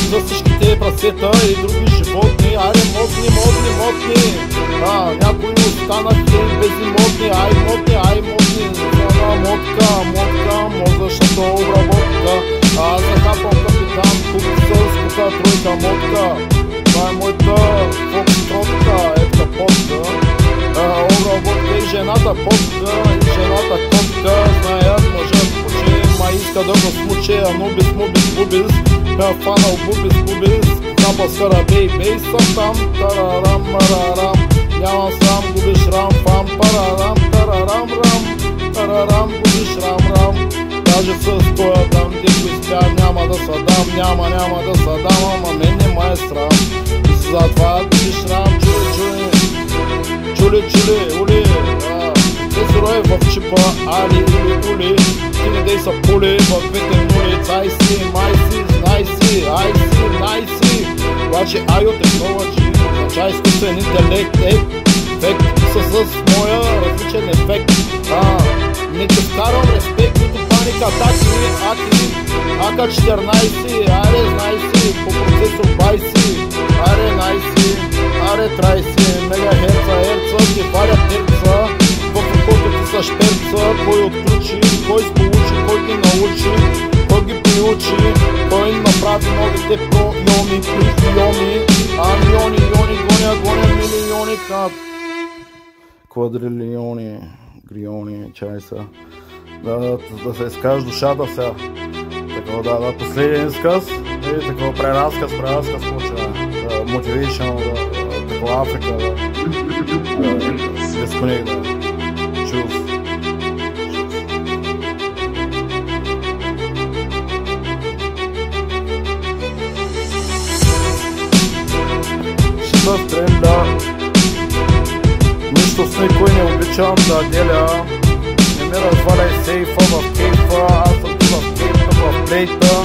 За всичките прасета и други животни, айде модни. Някои останахте без имотни, ай модни. Зона мотка, мозъчната обработка. Аз захапам капитан Кук с кука тройка мотка. Това е моята фокстротка, етка потка. Обработка и жената потка, и жената котка. Знаят мъжът поче, ма иска да го смуче. Анубис, мубис, фанал бубис, запас карабей, съм там, тарарам, марарам. Нямам срам, губиш рам, фам, парарам, тарарам, губиш рам. Даже с тоя дам, дето изпя, няма да съдам, няма да съдам, ама мен не ма е срам. И си затова губиш рам, чули, ули. Тези рой в чипа, али, ули. Ти не дей са пули, в двете нули, цай си, май си, знай си, ай си, най си. Обаче айо технологи, знача изкуствен интелект, ефект с моя различен ефект. Не те вкарам респект, нито паника, АК-14, аре знай си, по процесор 20, аре най си, аре трай си, мегахерца, ти варят терца, в окото ти са шперца, кой отключи, кой сполучи, кой ги научи, кой ги приучи, кой направи новите прийоми, милиони, гоня милиони, квадрилиони, гриони, чай са. Да се изкажеш душата сега. Такова последен изказ и такова преразказ почва. Motivational, такова Африка, изконик, чув. Ще в тренда, нищо с никой не обичам да деля. Не ме разваляй сейфа в кейфа, аз съм ти в кейфа, в плейта.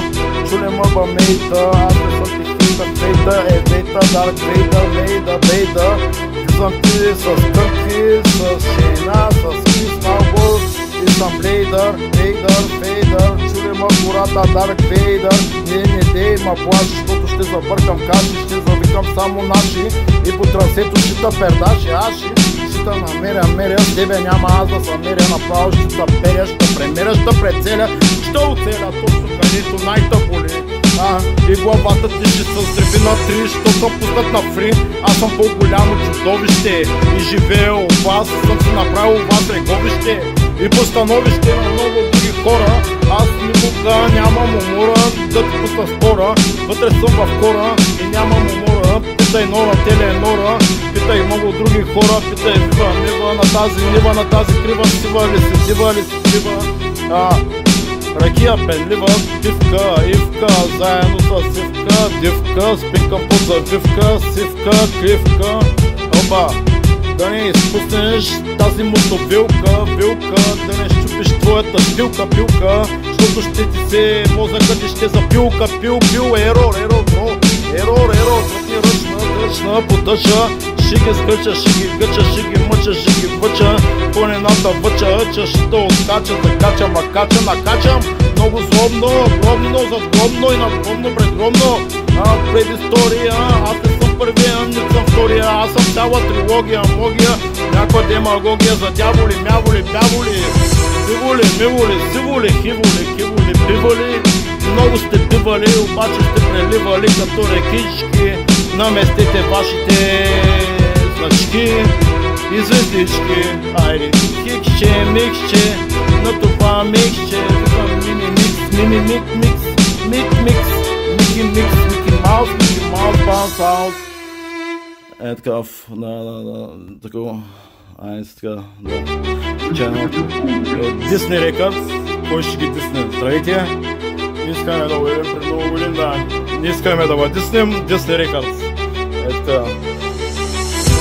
Чули мъба мейта, аз не съм ти фейта, вейта, дарк вейда, бейда. Влизам ти с кънки, с шейна, с кис малко. И съм блейдър, фейдър. Чули ма гората, дарк вейдър. Не дей ма плаши, защото ще забъркам каши, ще завикам само наши. И по трасето ще та пердаши, аши. Ще намеря, с тебе няма аз да се меря, направо ще да перя, ще премеря, ще прецеля, ще оцеля точно където най-та боли. И главата ти ще се сдреби на три, що съм пуснат на фри. Аз съм по-голямо чудовище и живея от вас, съм си направил вас реговище. И по становище на много други хора, аз никога нямам умора да ти пусна спора. Вътре съм в кора и нямам умора. Питай Нора, Теленора, питай много други хора, питай Вива, на тази нива, на тази крива, сива ли си, дива ли си, дива. Ракия, пенлива, пивка, ивка, заедно с сивка, дивка, спинкам под завивка, сивка, кривка. Оба, да не изпуснеш тази мотовилка, да не щупиш твоята билка, защото ще ти се мозъкът ти ще запилка, пил, ерор, ръчна, поддържа, ще ги скъча, ще ги гъча, ще ги мъча, ще ги въча, планината въча, ще откача, закача, макача, накачам, много злобно, задгробно и надгробно, предгробно, предистория, аз не съм първия, не съм втория, аз съм цяла трилогия, магия, някаква демагогия за дяволи, мяволи, пяволи, сиволи, миволи, сиволи, хиволи, пиволи, Много сте бивали, обаче сте преливали като рекички. Наместете вашите значки и звездички. Айде, хикче, микче, на това микче. Мими микс, Мики Маус, Баунс Хаус. Е такъв, такова. Така, Channel. Disney Records. Кой ще ги дисне? Здравейте! Не искаме да уедем пред Много годин, да. Не искаме да диснем Disney Records. Е така.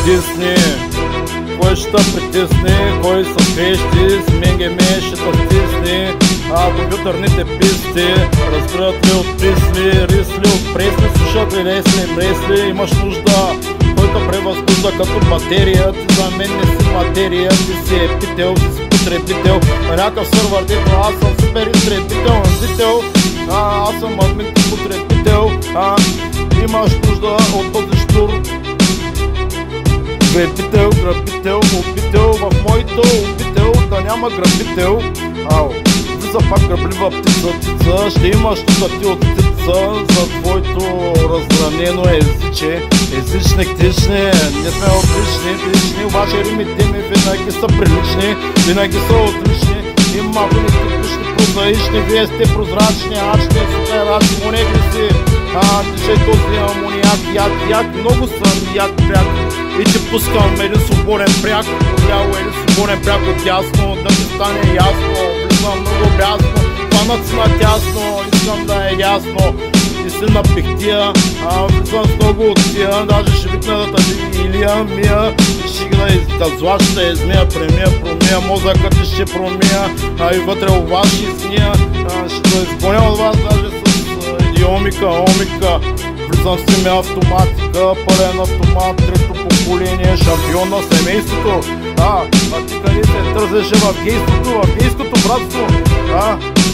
Disney. Кой ще притисне? Кой са свещи? С менгеме ще стисне. Компютърните писти. Разбират ли от писли? Рисли от пресли? Слушат ли лесли? Мресли? Имаш нужда. Който превъзбужда като батерия. Ти за мен не си материя. Ти си епител, ти си потребител на някакъв сървър, дето аз съм супер изтребител, носител. Аз съм админ потребител. Имаш нужда от този штур. Грабител, грабител, убител. В моето убител да няма грабител. Влиза пак гръблива птица. Ще имаш нужда ти от птица за твоето разранено езиче. Езични, ктични, не сме отлични, обаче римите ми винаги са прилични, винаги са отлични. Има винаги типични, прозаични, вие сте прозрачни, аз ще суперачни, монегли си. Тише този амониак, як, много съм як пряк. И ти пускам един свободен пряк, отляво един свободен пряк от дясно, да ми стане ясно. Влизам много бясно, панът си на тясно, искам да е ясно. И си напихтия, влизам с много от тия, даже ще викна да тъди Илия Мия. Ще да зла, ще измия, промия, мозъкът ти ще промия. И вътре у вас ще изния, ще да изгоня от вас даже с идиомика. Влизам с семя автоматика, пълен автомат, трето поколение, шампион на семейството. Ти къде се търсеше в гейското братство?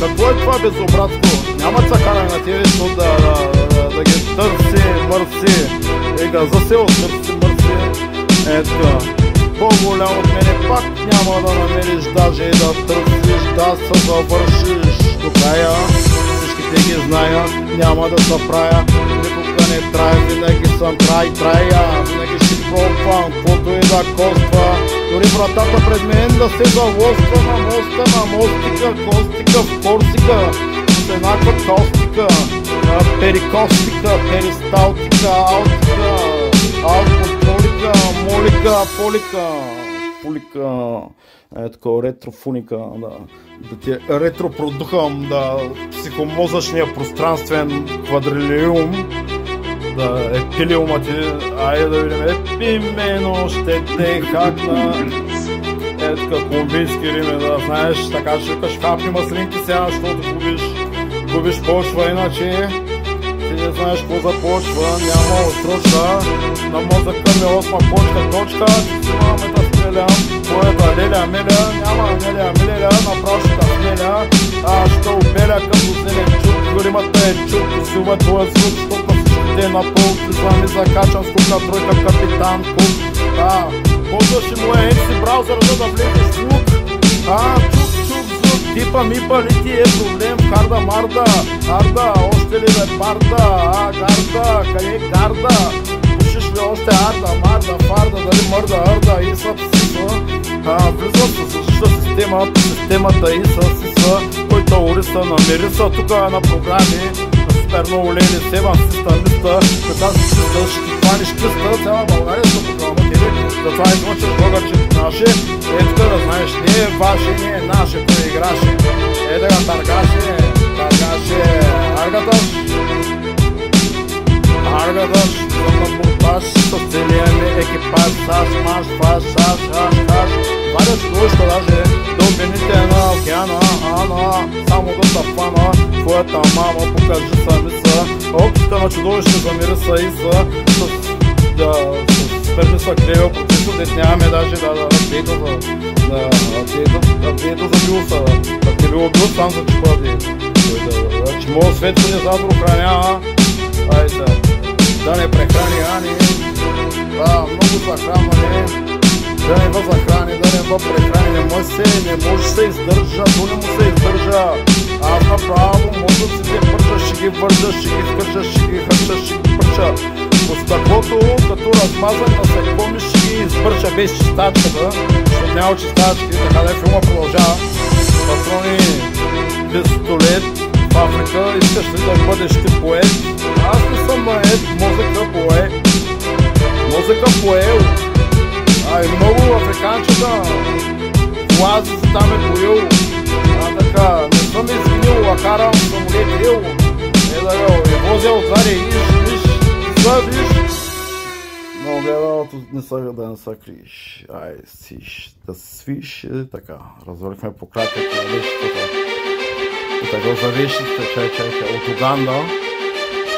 Какво е това безобратство? Няма цакара на тебе, защото да ги търси, мърси. Газа се от мърси. Ето, по-голям от мене пак няма да намериш, даже и да търсиш, да се завършиш до края. Всичките ги зная, няма да се правя, никога не трая, винаги съм трая, винаги ще пробвам, каквото и да коства. Дори вратата пред мен да се залоства на моста, на мостика, костика, в корсика, с еднаква костика, перикостика, перисталтика, аутика, алкополика, молика, полика, такова ретрофуника, да ти ретропродухам, психомозъчния пространствен квадрилиум, епилиума ти, айде да видим, епимено ще те хакна. Така колумбийски рими, да знаеш, така ще викаш хапни маслинки сега, защото губиш почва, иначе ти не знаеш какво започва, няма отсрочка. На мозъка ми 8 точка, ти си имаме да стрелям. Твоята леля меля, няма леля, направо ще да смеля. Ще обеля като зеленчук, горимата е чук, усилва твоя звук, защото на всичките на пол. Влизам и закачам скука тройка капитан Кук. Ползваш и моя MC браузър, за да влезеш в лук. Чук, звук, типа мипа ли ти е проблем? Харда марда, арда, още ли бе барда? Гарда, къде е гарда? Пушиш ли още арда, марда, фарда, дали мърда, арда, иса, псиса? Влизам с същата система, по системата иса, сиса, който уриса, намириса, тук е на програми. Супер много лели, себам системиста, така си систа, ще ти хваниш къста, цяла България са програма тебе, затова излъчаш българчето наше. Тук да знаеш, не е ваше, не е наше, той играше. Да го търгаше, аргаташ, за буртаж, с целия ми екипаж, маш, фаш, варяш душка даже, до обените на океана, само да са фана, твоята мама покажи сами са, опците на чудовище замири са и са, с ферми са клевел процесо, дет нямаме даже да дейта за биоса, да те било бил сам за чипа, че моят свет се не задро храня, да не прехрани Ани, много захранване, да не възахрани, да не прехрани, не може се издържа, то не му се издържа. Аз направо, мозъците пържа, ще ги вържа, ще ги скържа, ще ги хърча, ще ги пържа. По стъклото, като размазан на секунди, ще ги избърча без чистачката, защото няма чистачки, така да филма продължава. Патрони, пистолет, в Африка, искаш ли да бъдеш ти поет? Аз не съм поет, мозъка пое. Мозъка поел. И много африканчета влази си там е поел. Така, не съм извинил, а карам самолет ел. И возя отзади, виж, много гледал, да не са криш. Сиш, да свиш, така, развалихме по кратката вещите. И така завещите, чай, от Уганда.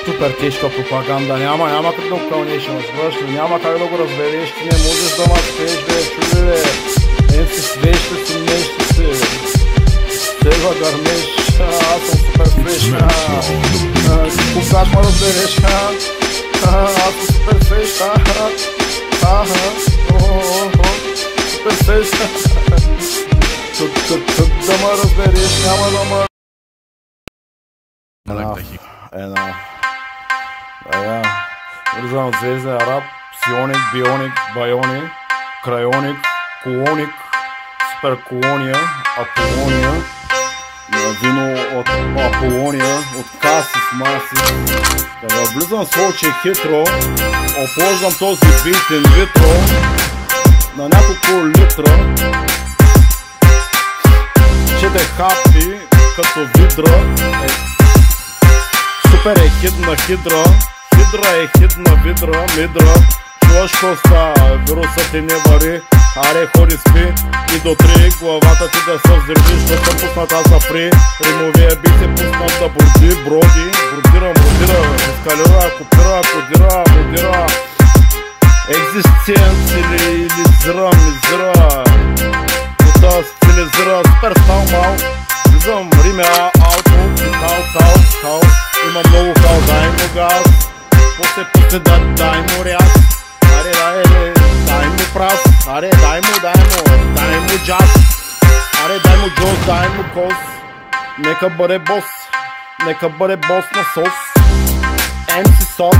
Супер тежка пропаганда, няма как да го кълнеш, няма как да го разбереш, ти не можеш да ма спеш, чудиле. Си свеща си, нещо си. Тега гърмеш, аз съм супер фреш. Как ма разбереш, аз съм супер фреш. Супер фреш. Да ма разбереш, няма да ма... Влизам от звезден араб, псионик, бионик, байоник, крайоник, колоник, супер колония, Аполония, вино от Аполония, от Касис, Масис. Да влизам с очи хитро, оплождам този бит инвитро на няколко литра. Чете хапи като видра, супер е хит на хидра. Хидра е хид на видра, мидра. Чуваш коста, вирусът ти не вари. Аре, ходи спи и до 3. Главата ти да се взривиш, да съм пусната за фри. Римовия бих се пуснат да броди. Бродира, ескалира, копира, кодира, бродира. Екзистенц или зра, мизра. Кота стилизира, супер стал мал. Влизам римя, ауто, хал. Има много хал, дай му газ. После дай му ряд. Аре, дай му прас. Аре, дай му джаз. Аре, дай му джоз, дай му кос. Нека бъде бос на сос. MC сос.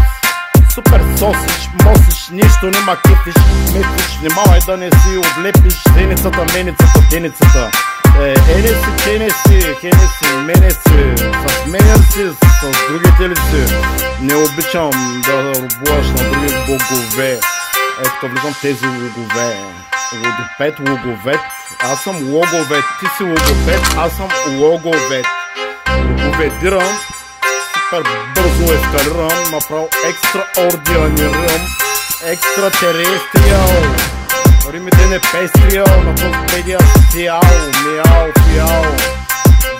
Супер сосиш, мосиш, нищо нема кефиш. Мислиш, немалай да не си отлепиш. Зеницата, меницата, деницата. Хенеси, менеси, с менен си, с другите ли си. Не обичам да рубуваш на други богове. Ето влизам тези логове. Логопед, аз съм логовет, ти си логопед, аз съм логовет. Логоведирам, супер бързо ескалирам, направо екстраординарирам, екстратерестриал. Римите не пестриал, на Википедия фиал.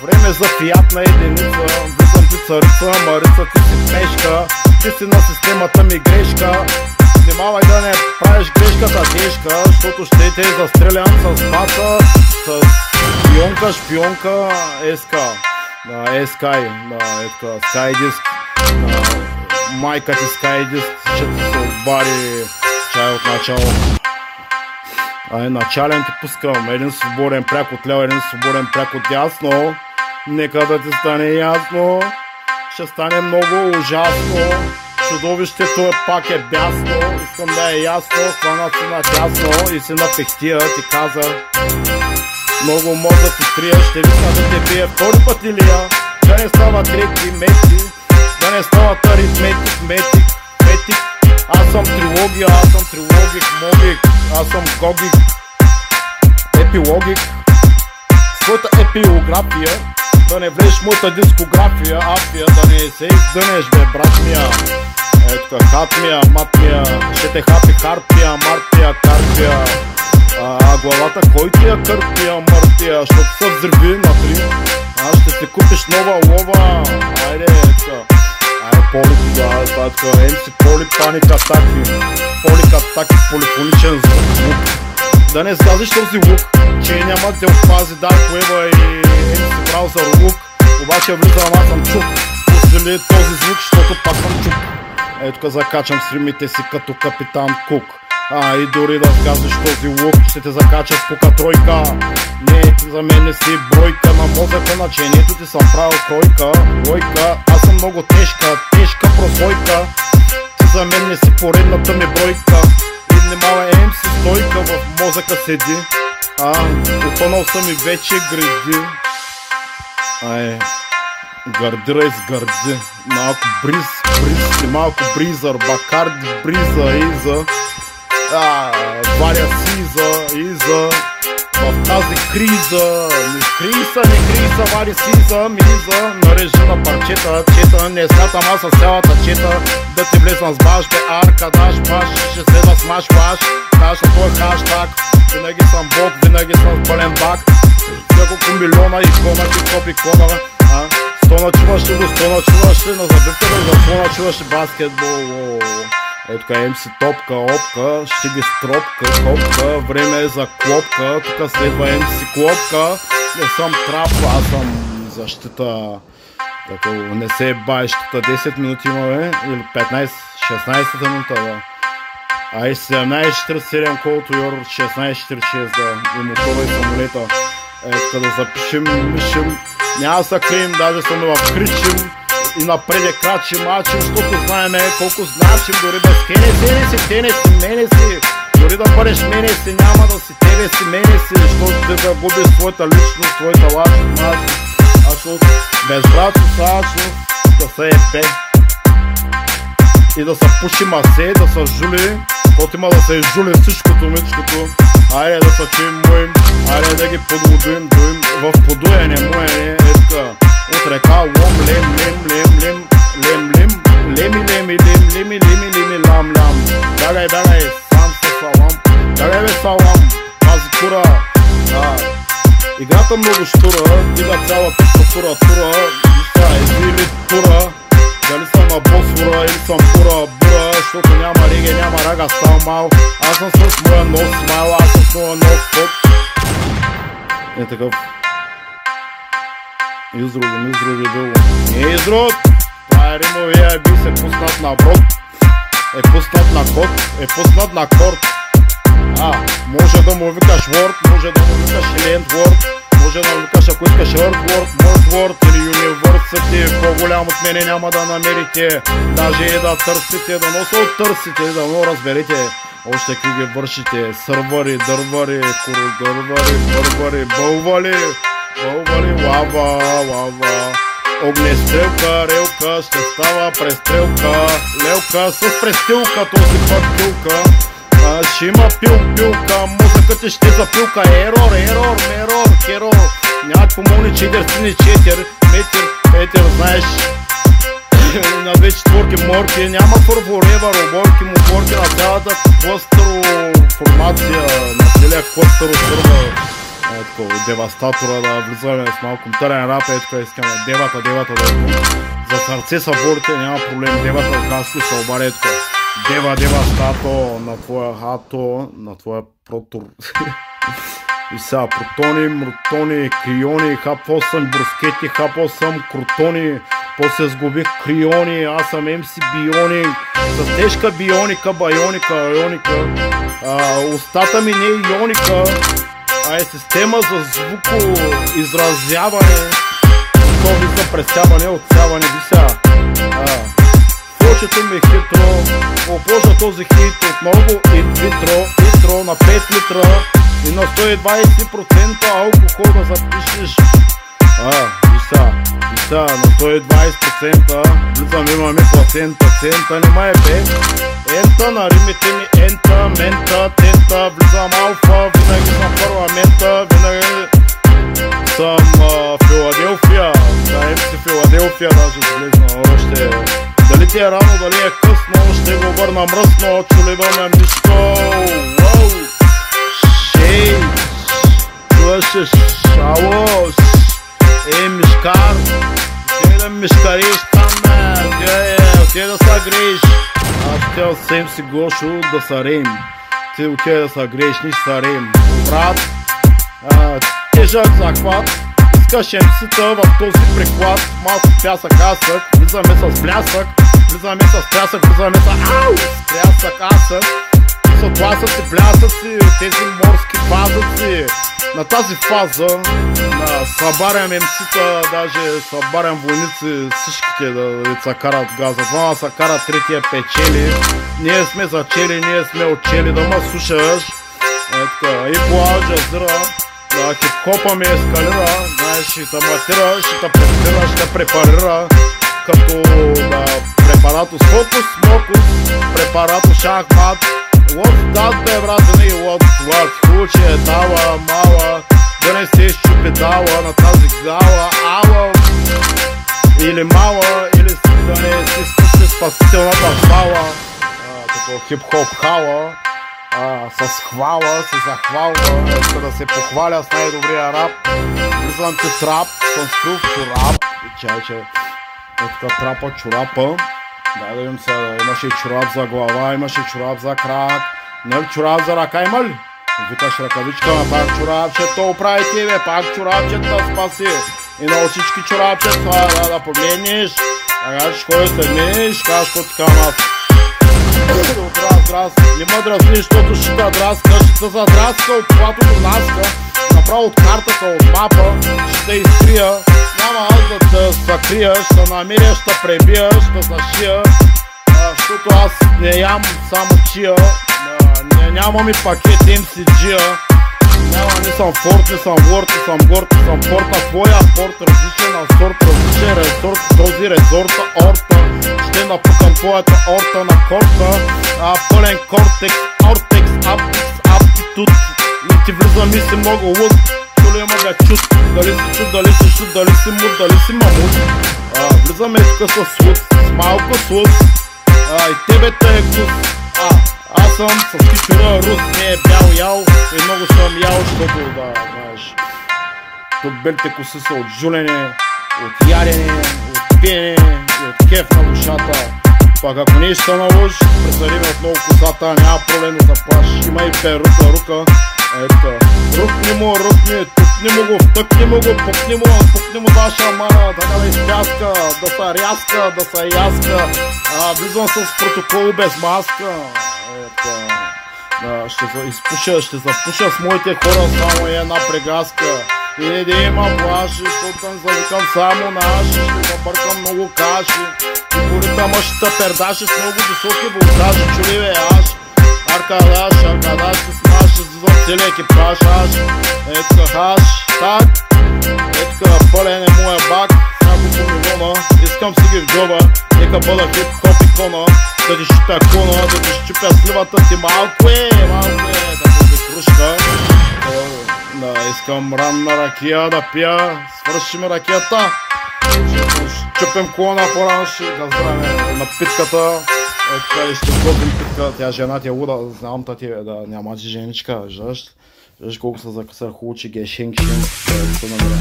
Време за фиатна единица, влизам ти царица, Марица, ти си пешка, ти си на системата ми грешка. Внимавай да не правиш грешката тежка, защото ще те застрелям с бата, с шпионка, СК. Скай диск, майка ти Скай диск, ще ти се отбари чай от начало. Начален ти пускам, един свободен пряк от ляво, един свободен пряк от дясно. Нека да ти стане ясно, ще стане много ужасно. Чудовището пак е бясно, искам да е ясно, хванат си на тясно и си на пехтия, ти каза. Много мозък ти трия, ще висна да те бие втори път Илия. Да не става трети мети, да не стават аритметик. Аз съм трилогия, могик, аз съм гогик, епилогик. Своята епилография, да не влезеш моята дискография, афия, да не се издънеш, бе, брат мия. Ето хатмия, матмия, ще те хапи харпия, мартия, карпия. Главата кой ти я кърпия, мъртия, защото се взриви на 3. Аз ще си купиш нова лова, айде, Поли тогава, това е така, MC Поли, паник атаки, полифоничен звук. Да не сгазиш този лук, че няма да те опази Dark Web и MC Browser лук. Обаче влизам, аз съм чук, усили този звук, защото пак съм чук. Ето ка закачам с римите си като Капитан Кук. И дори да казваш този лук, ще те закача с пука-тройка. Не, ти за мен не си бройка, на мозъка начението ти съм правил кройка. Лойка, аз съм много тежка прослойка. Ти за мен не си поредната ми бройка. И внимава MC стойка в мозъка седи. Отонал съм и вече гради. Гардирай с гърди. Малко бриз и малко бризър. Бакарди, бриза, иза. Варя Сиза, в тази криза. Не криза, вари Сиза, миза. Нарежи на парчета, чета. Не смятам аз с цялата чета. Да ти влезнам с баш, бе арка, даш баш. Ще следва с маш флаш. Даш на твой хаштаг. Винаги съм бог, винаги съм с пълен бак. Няколко милиона икона, ти икона. 100 начуваш ли го, 100 начуваш ли. На забивка да за 100 начуваш ли баскетбол. Ето тук MC топка, опка, ще ги стропка, копка, време е за клопка, тук следва MC клопка. Не съм трап, аз съм защита. Като не се баеш, тук 10 минути имаме, или 15, 16 минута, да. 17.47 колото Йор, 16.46, да, и мотора и самолета. Ето да запишем, мишем, няма да крием, даже сме в кричим. И напред крачим, мачим, защото знаеме колко значим. Дори да скенеси, мене си. Дори да бъдеш мене си, няма да си тебе си, мене си. Защото ще да губиш своята личност, своята лачност. Без братост, да се ебе. И да се пуши масе, да се жули. Защото има да се изжули всичкото, мичкото. Айде да се чуем моим, айде да ги подводуем, в подуене моене, етка. От река лом, лем, лам. Бягай, сам се салам. Бягай бе салам, тази кура. Играта много штура, дига цялата структура, или тура. Дали съм на Босфора или съм бура, защото няма реге, няма рага, стал мал. Аз съм с моя нов смайл, аз съм с моя нов фот. Е такъв. Изродим било. Не изрод! Това е римовия бис, е пуснат на брод. Е пуснат на код, е пуснат на корд. Може да му викаш Word, може да му викаш Landword. Може да му викаш, ако искаш Earthword или University. По-голям от мене няма да намерите. Даже и да търсите, да носа оттърсите, да но разберете. Още какви ги вършите. Сървъри, дървари, бървари, бълвали, лава. Огнестрелка, релка, ще става престрелка. Лелка с престилка, този път пилка. Ще има пилка, музъкът ти ще запилка. Ерор, херор. Няма ти помогне, че идер не четер. Метер, знаеш. На две четворки морки. Няма форворева, роборки, моборки. На цялата клъстъро формация. На целия клъстъро сърва. Ето, девастатора, да влизаме с малко компютърен рап. Ето, искаме девата, да. За сърце са борите, няма проблем. Девата краско се обари. Ето, дева стато на твоя хато, на твоя протор. И сега протони, мрутони, криони, хапвал съм брускети, хапвал съм крутони, после сгубих криони, аз съм MC бионик, с тежка бионика, байоника, устата ми не е ионика, е система за звукоизразяване, готови за пресяване, отсяване, вися. Флочето ми е хитро, обложа този хит отново инвитро на 5 литра и на 120% алкохол да запишеш. Вися, на 120%, влизам, имаме плацента, нема е бе. Ента на римите ми, мента, тента, влизам алфа, винаги съм парламента, винаги съм Филаделфия, Филаделфия даже влизна още. Дали ти е рано, дали е късно, ще го върна мръсно, чуливаме мишко. Шей, чуваш, ало, мишкар, ти да мишкариш там, ти да се грееш. Аз хотел съвсем си Гошо да са рейм, ти отиде да са грееш, ни са рейм. Брат, тежък захват, искаш MC-та в този приклад, малко пясък асък, влизаме с блясък, влизаме с трясък, влизаме с прясък асък, са тласъци, блясъци, тези морски пазъци. На тази фаза събарям МС-та, даже събарям войници, всичките да се карат газа. Двама се карат, третия печели. Ние сме зачели, ние сме отчели, да ме слушаш. И по Ал Джазира, хип-хопа ми ескалира, знаеш, ще те матира, ще те препарира, ще те препарира. Като препаратус фокус, мокус, препаратус шахмат. What's that, бе, братани, what's хубаво, че е дала, мала, да не се щупи дала на тази гала, ала. Или мала, или да не си спусти спасителната фала. Такова хип-хоп хала, с хвала, се захвалва, иска да се похваля с най-добрия рап. Влизам ти трап, съм скрил чорап, че е така трапа, чорапа. Дай да видим сега, имаше и чорап за глава, имаше чорап за крак. Нали чорап за ръка има ли? Викаш ръкавичка, пак чорапчето оправи тебе, пак чорапчето спаси. И на очички чорапчето да погледнеш. Ага, ще ходиш да минеш, кажеш какво така аз. Не ме дразни, защото ще те драска, ще те задраска от колато до наска. Направо от картата, от мапа, ще те изтрия. Няма аз да те закрия, ще намеря, ще пребия, ще зашия. Защото аз не ям само чия, нямам и пакет MCG-а. Не съм форт, не съм ворд, не съм горд, не съм порт. На твоя порт, различен на сорт, различен резорт. Този резорта, орта, ще напукам твоята орта на корта. Пълен кортекс, ортекс, аптитут. Не ти влизам и си много луд. Чули има бе чуд, дали си чуд, дали си шуд, дали си муд, дали си мамут. Влизаме тук с луд, с малко слуд. И тебе те е вкус. Аз съм с кичура рус, не е бял ял. И много съм ял, защото да, знаеш. Тук белите коси са от жулени, от ядене, от пиене и от кеф на душата. Пак ако не ще налъж, пресариме отново косата, няма проблем да плаш. Има и перука, рука. Ето, рукни му, тупни му го, втъкни му го, пукни му за шамана, да не изпяска, да са рязка, да са яска. Влизам с протокол без маска. Ето, ще запуша с моите хора само една прегаска. И не да има плаши, защото съм завикам само наши. Ще забъркам много каши. И по ритъма ще те пердаши с много високи волтажи. Чули бе аш, аркадаш, ще смаши за целия екипаж аш. Етка хаш, так. Етка пълен е моя бак. Няколко милиона, искам си ги в джоба. Нека бъда хип-хоп икона. Да ти щупя кона, да ти щупя сливата ти малко е, да бъде кружка. Искам ранна ракия да пия, свършим ракията. Щупим клона по-рано, ще да здраве напитката. Ето и ще сготвим питка, тя жена ти е луда, знам та ти е, да няма ти женичка, виждаш колко са закъсар хубаво, че ги е шенк-шенк, да се намеря.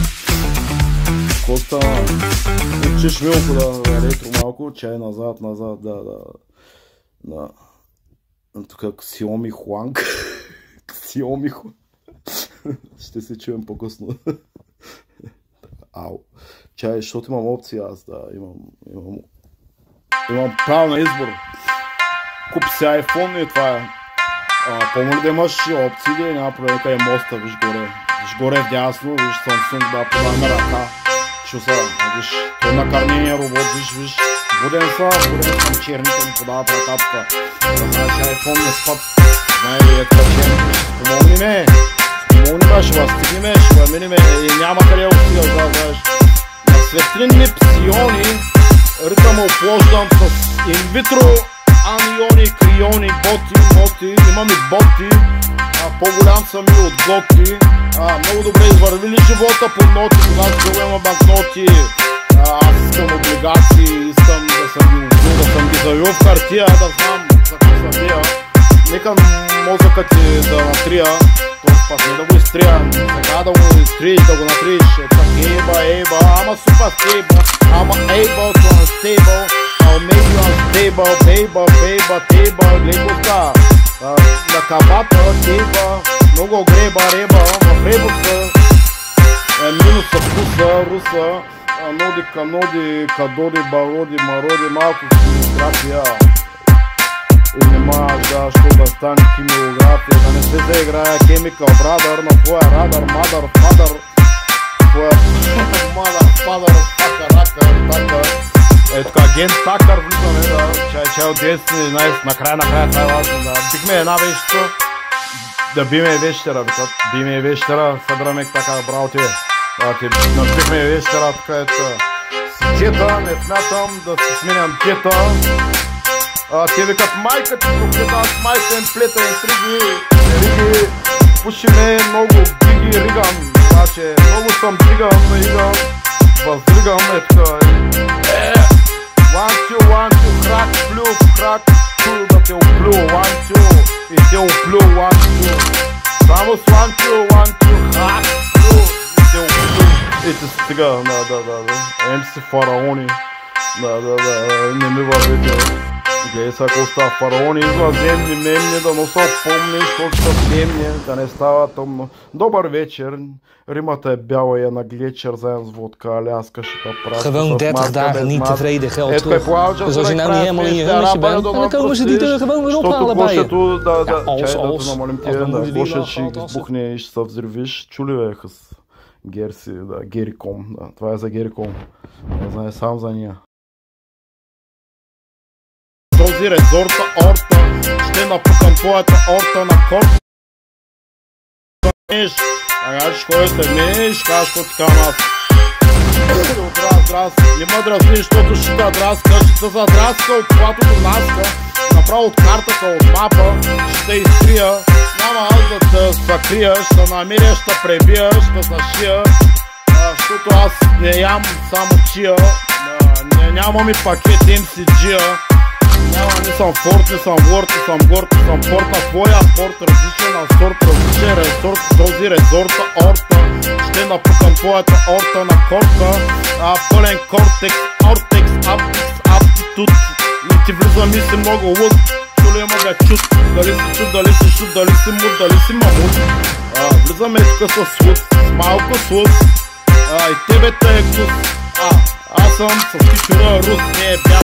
Коста, учиш милко да ретро малко, чай назад, да. Тук Xiaomi Huang, Xiaomi Huang. Ще се чуем по-късно. Ау. Чай, защото имам опция аз, да, имам право на избор. Куп си iPhone и това е. Помоли да имаш опции, няма проблем, къде е моста, виж горе вдясно, виж Samsung, да, подаваме ръка. Чуса, виж, той накарнения робот, виж, буден съм черните ми подават ръка тук. Да знаеш, iPhone не спът, знае ли е черните, помогни ме. Ще вас стигнем, ще вас минем и няма къде отида, да знаеш. На светлинни псиони ритъма оплождам с инвитро аниони, криони, боти, имам и боти. По-голям съм и от готи. Много добре извървили живота по ноти, когато има банкноти. Аз искам облигации, искам да съм ги завил в хартия, да знам за какво съм бия. Нека мозъкът ти да натрия, пак не да го изтрия, сега да го изтриеш, да го натриеш. Ейба, ама супер стейбъл, ама able to unstable, I'll make you unstable, baby, гледай го ста. На кабата, тейба, много греба, реба, в ребуса, минуса, вкуса, руса, ноди, каноди, кадоди, бароди, мароди, малко фотография. И нема защо да стане химиография, да не се заиграе Chemical Brother на твоя радар, мадър, фадър, твоя мадър, фадър, така. Ето така, Ген Такър влизаме, да, чай от Destiny, накрая това е важно, да. Бихме една вещица, да биме вещера, биме вещера, събираме така, браво тебе. Бихме вещера, така ето. С джета, не смятам да си сменям джета. Те викат майка ти проклета, аз майка им плета интриги, пушиме много биги ригам, значи много съм дигам, възлигам, one, two, крак, плю, да те оплю, one, two, и те оплю, one, two, само с one, two, крак, плю, и те оплю, и те стига, да, MC фараони, не ми вървите. Гледай са, ако става фараони извънземни, мемни, да носа помни, защото са темни, да не става тъмно. Добър вечер, римата е бяла и е на глечер, заедно с водка, Аляска ще та праска. Gewoon 30 dagen niet tevreden geld terug. Dus als je nou niet helemaal in je hummetje bent, dan komen ze die er gewoon weer ophalen bij je. Да, гошът ще избухне и ще се взривиш. Чули бе, Герси, да, Гериком, да, това е за Гериком. Не знае сам за нея. Този резорта орта, ще напукам твоята орта на корта. Кажеш кой се миш, кажеш кой така нас. Не ме дразни, защото ще те драска, ще те задраска от колато до наска. Направо от картата, от мапа, ще те изтрия. Няма аз да те закрия, ще намеря, ще пребия, ще зашия. Защото аз не ям само чия, нямам и пакет MCG-а. Не съм форт, не съм ворд, не съм горд, не съм порт на твоя порт, различен на сорт, различен резорт, този резорта орта, ще напукам твоята орта на корта, пълен кортекс, ортекс, аптитут, не ти влизам и си много луд, чули има бе чуд, дали си чуд, дали си шуд, дали си муд, дали си мамут, влизаме тук с луд, с малко слуд, и тебе те е кус, аз съм с кичура рус, не е бял.